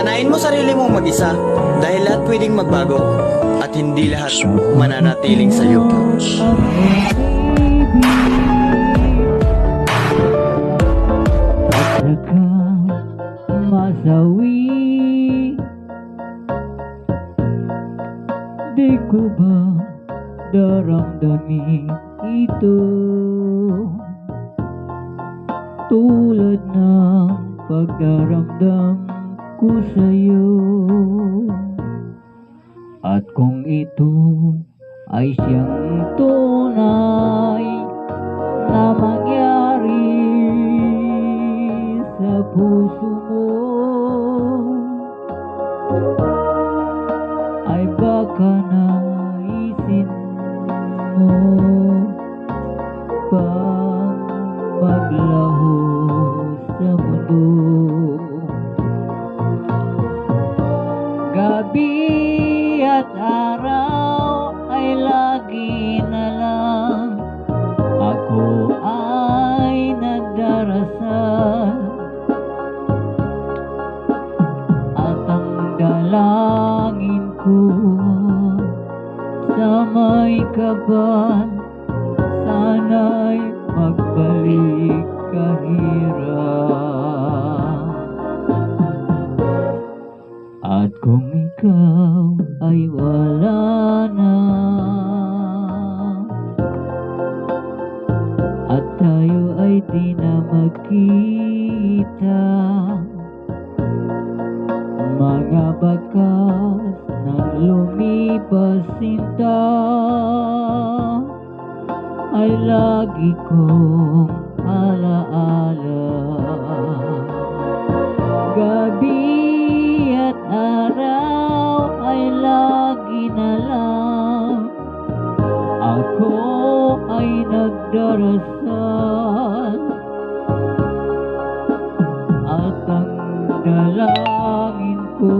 Sanayin mo sarili mong mag-isa dahil lahat pwedeng magbago at hindi lahat mananatiling sa'yo. Masawi, di ko ba daramdamin ito? Tulad ng pagdaramdam ko sa'yo. At kung ito ay siyang tunay na mangyari sa puso mo, ay baka naisin mo pang maglaho sa mundo. Gabi at araw ay lagi na lang ako ay nagdarasal, at ang dalangin ko sa may kapal, sana'y magbalik kahirap. At kung ikaw ay wala na, at tayo ay di na magkita, mga bakas ng lumipas sinta ay lagi kong alaala. Gabi at araw ay lagi na lang ako ay nagdarasal, at ang dalangin ko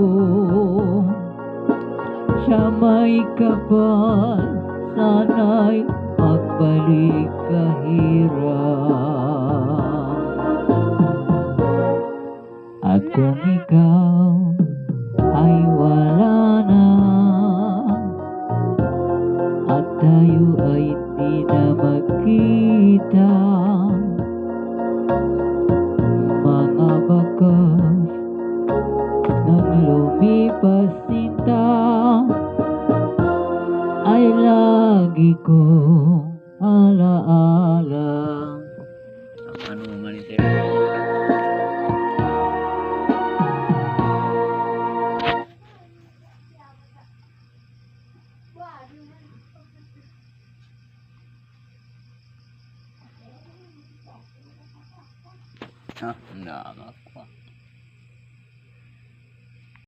sa may kapal, sana'y magbalik kahirap. At kung ikaw ay wala na, at tayo ay di na magkita, mga bakas ng lumipas sinta ay lagi kong alaala. Ano man ito? Ah, enggak apa.